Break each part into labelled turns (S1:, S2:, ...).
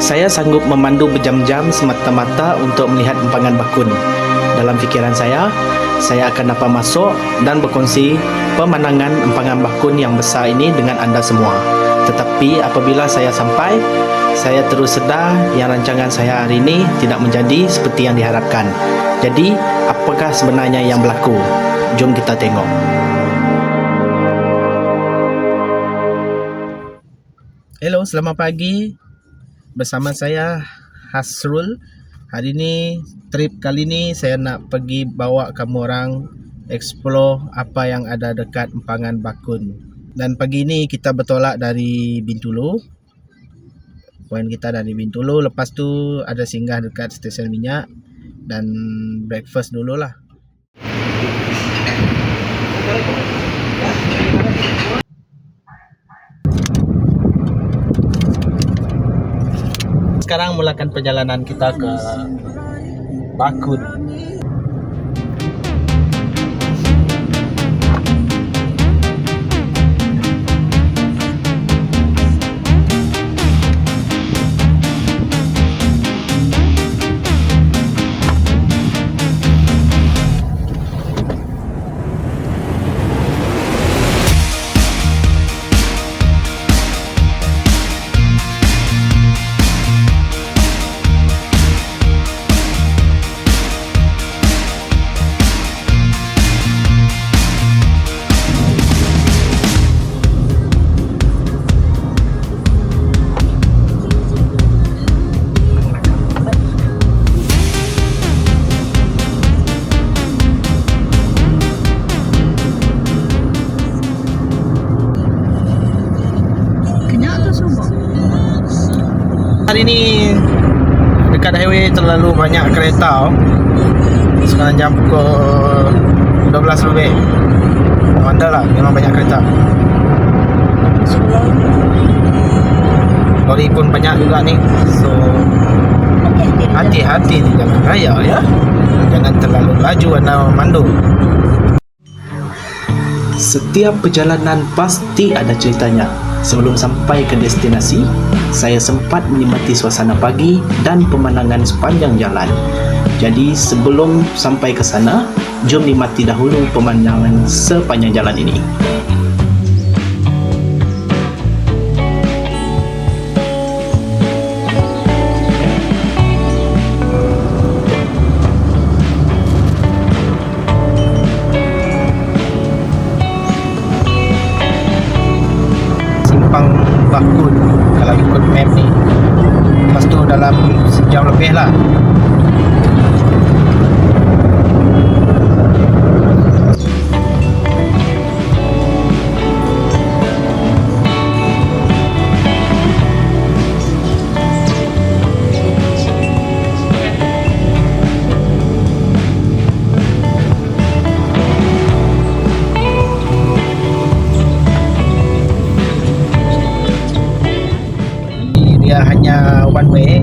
S1: Saya sanggup memandu berjam-jam semata-mata untuk melihat empangan bakun. Dalam fikiran saya akan dapat masuk dan berkongsi pemandangan empangan bakun yang besar ini dengan anda semua. Tetapi apabila saya sampai, saya terus sedar yang rancangan saya hari ini tidak menjadi seperti yang diharapkan. Jadi, apakah sebenarnya yang berlaku? Jom kita tengok. Hello, selamat pagi. Bersama saya Hasrul. Hari ini, trip kali ini saya nak pergi bawa kamu orang explore apa yang ada dekat empangan bakun. Dan pagi ini kita bertolak dari Bintulu. Poin kita dari Bintulu. Lepas tu ada singgah dekat stesen minyak dan breakfast dululah. Sekarang mulakan perjalanan kita ke Bakun. Hari ini dekat highway terlalu banyak kereta. Sekarang jam pukul 12 lebih. Wonder lah, memang banyak kereta. Lori pun banyak juga ni. So hati-hati di jalan raya ya. Jangan terlalu laju anda memandu. Setiap perjalanan pasti ada ceritanya. Sebelum sampai ke destinasi, saya sempat menikmati suasana pagi dan pemandangan sepanjang jalan. Jadi sebelum sampai ke sana, jom nikmati dahulu pemandangan sepanjang jalan ini. Bakun kalau ikut map ni. Lepas tu dalam sejam lebih lah. Dia hanya one way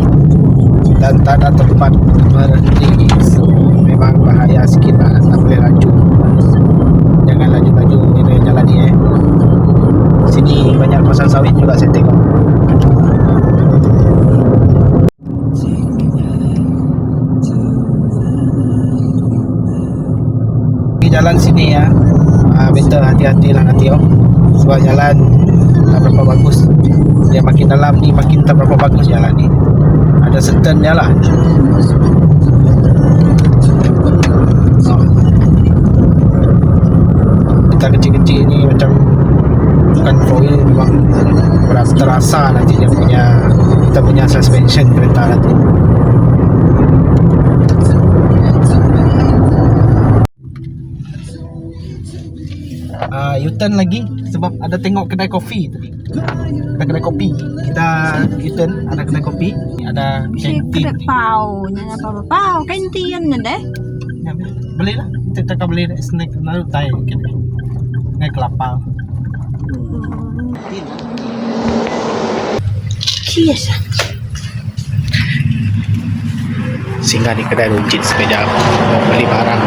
S1: dan tak ada tempat berhenti, so memang bahaya sikit lah, tak boleh laju. Jangan laju-laju ini jalan ni Sini banyak kawasan sawit juga saya tengok. Di jalan sini ya, better hati-hatilah nanti sebab jalan tak berapa bagus. Dia makin dalam ni makin tak berapa bagus jalan ni. Ada certain dia lah. Kita kecil-kecil ni macam bukan foil, memang terasa nanti dia punya, kita punya suspension kereta nanti. U-turn lagi sebab ada tengok kedai kopi tadi. Ada kedai kopi. Kita U-turn, ada kedai kopi, ada kantin.
S2: Kedai pau, nanya apa pau, kantin deh.
S1: Ya, beli lah. Kita akan beli snack lalu tay kedai. Snack kelapa.
S2: Cheers.
S1: Singgah di kedai runcit sekejap mau beli barang.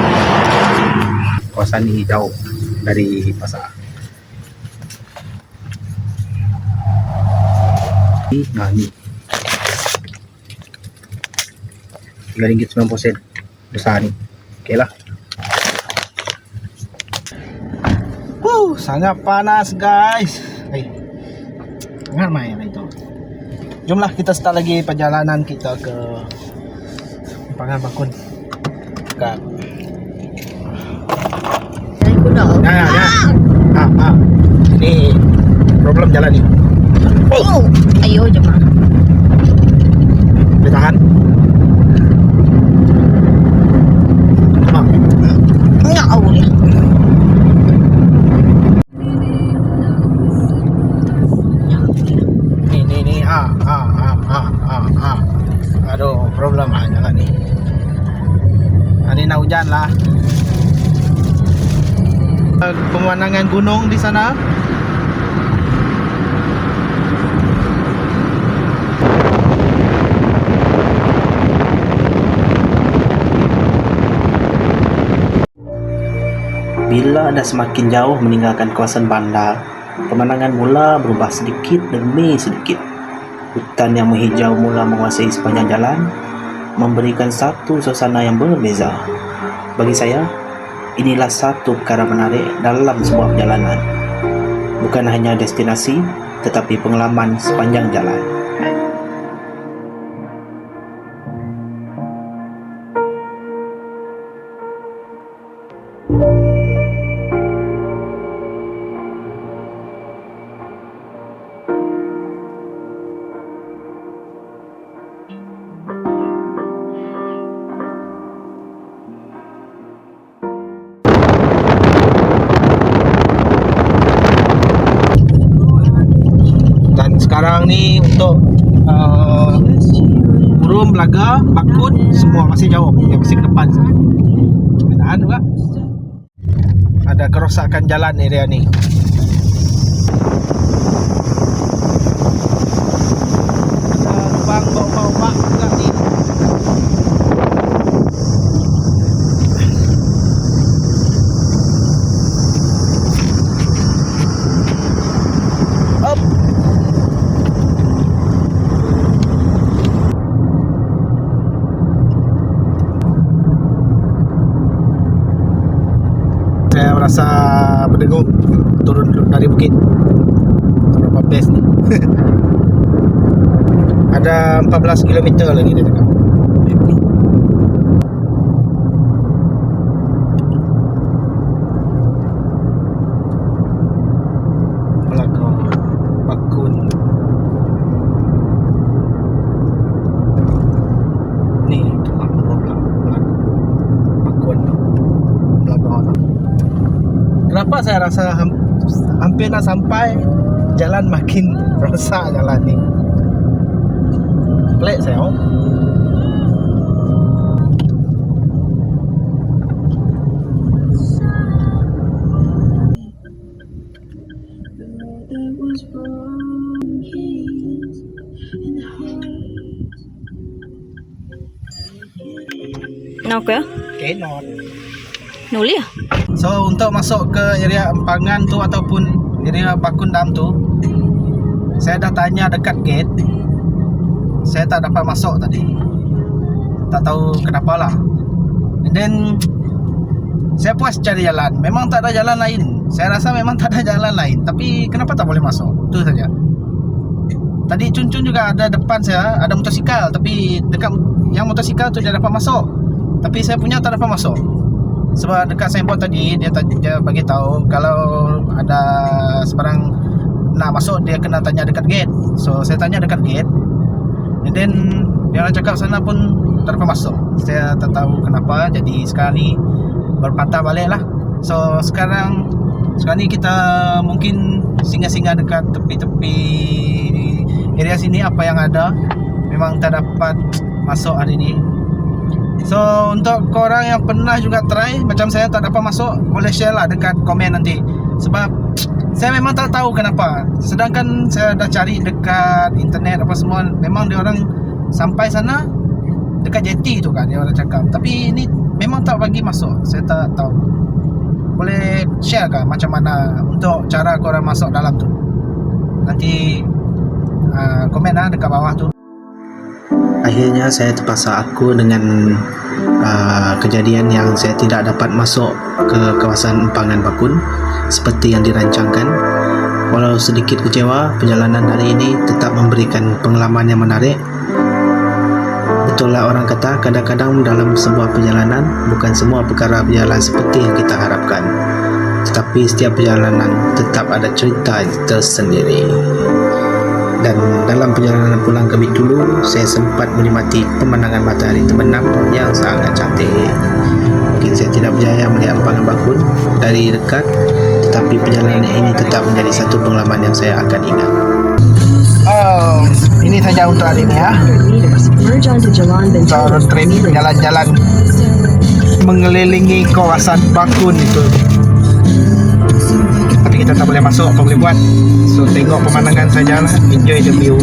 S1: Kawasan ini jauh dari pasar. Nah ni RM3.90 besar ni. Okey lah. Sangat panas guys. Sangat main itu. Jomlah kita start lagi perjalanan kita ke Empangan Bakun. Dekat. Ya. Ini problem jalan ni.
S2: Oh, ayo jemaah.
S1: Boleh tahan?
S2: Enggak boleh.
S1: Ni. Aduh, problem jalan ni. Hari nak hujan lah. Pemandangan gunung di sana. Bila dah semakin jauh meninggalkan kawasan bandar, pemandangan mula berubah sedikit demi sedikit. Hutan yang menghijau mula menguasai sepanjang jalan, memberikan satu suasana yang berbeza. Bagi saya, inilah satu perkara menarik dalam sebuah perjalanan. Bukan hanya destinasi, tetapi pengalaman sepanjang jalan. Sekarang ni untuk Urum, Belaga, Bakun semua masih jauh, dia masih ke depan. Keadaan juga ada kerosakan jalan area ni. Ada lubang bau-bau juga ni. Saya merasa berdengung turun dari bukit. Berapa best ni. Ada 14 km lagi dia dekat. Belaga, Bakun. Ni tukang Belaga. Bakun. Belaga. Kenapa saya rasa hampir nak sampai, jalan makin rosak jalan ni. Pelik saya.
S2: Nak ke?
S1: Okay, not.
S2: Nuli ya?
S1: So untuk masuk ke area Empangan tu ataupun area Bakun Dam tu, saya dah tanya dekat gate, saya tak dapat masuk tadi. Tak tahu kenapa lah. And then saya puas cari jalan, memang tak ada jalan lain. Saya rasa memang tak ada jalan lain, tapi kenapa tak boleh masuk? Itu saja. Tadi cun-cun juga ada depan saya, ada motosikal, tapi dekat yang motosikal tu dia dapat masuk, tapi saya punya tak dapat masuk. Sebab dekat signboard tadi dia bagi tahu kalau ada sebarang nak masuk dia kena tanya dekat gate. So saya tanya dekat gate, and then dia orang cakap sana pun tak dapat masuk. Saya tak tahu kenapa. Jadi sekarang ni berpatah balik lah. So sekarang ni kita mungkin singgah-singgah dekat tepi-tepi area sini. Apa yang ada memang tak dapat masuk hari ni. So untuk korang yang pernah juga try macam saya tak dapat masuk, boleh share lah dekat komen nanti. Sebab saya memang tak tahu kenapa. Sedangkan saya dah cari dekat internet apa semua, memang dia orang sampai sana dekat jeti tu kan dia orang cakap. Tapi ini memang tak bagi masuk. Saya tak tahu. Boleh share ke macam mana untuk cara korang masuk dalam tu? Nanti komen lah dekat bawah tu. Akhirnya saya terpaksa aku dengan kejadian yang saya tidak dapat masuk ke kawasan empangan Bakun seperti yang dirancangkan. Walau sedikit kecewa, perjalanan hari ini tetap memberikan pengalaman yang menarik. Betullah orang kata, kadang-kadang dalam sebuah perjalanan bukan semua perkara berjalan seperti yang kita harapkan, tetapi setiap perjalanan tetap ada cerita tersendiri. Dan dalam perjalanan pulang ke Bintulu, saya sempat menikmati pemandangan matahari terbenam yang sangat cantik. Mungkin saya tidak berjaya melihat empangan Bakun dari dekat, tetapi perjalanan ini tetap menjadi satu pengalaman yang saya akan ingat. Oh, ini saja untuk hari ini ya. Untuk road trip jalan-jalan mengelilingi kawasan Bakun itu. Tapi kita tak boleh masuk, apa boleh buat. So tengok pemandangan saja lah, enjoy the view.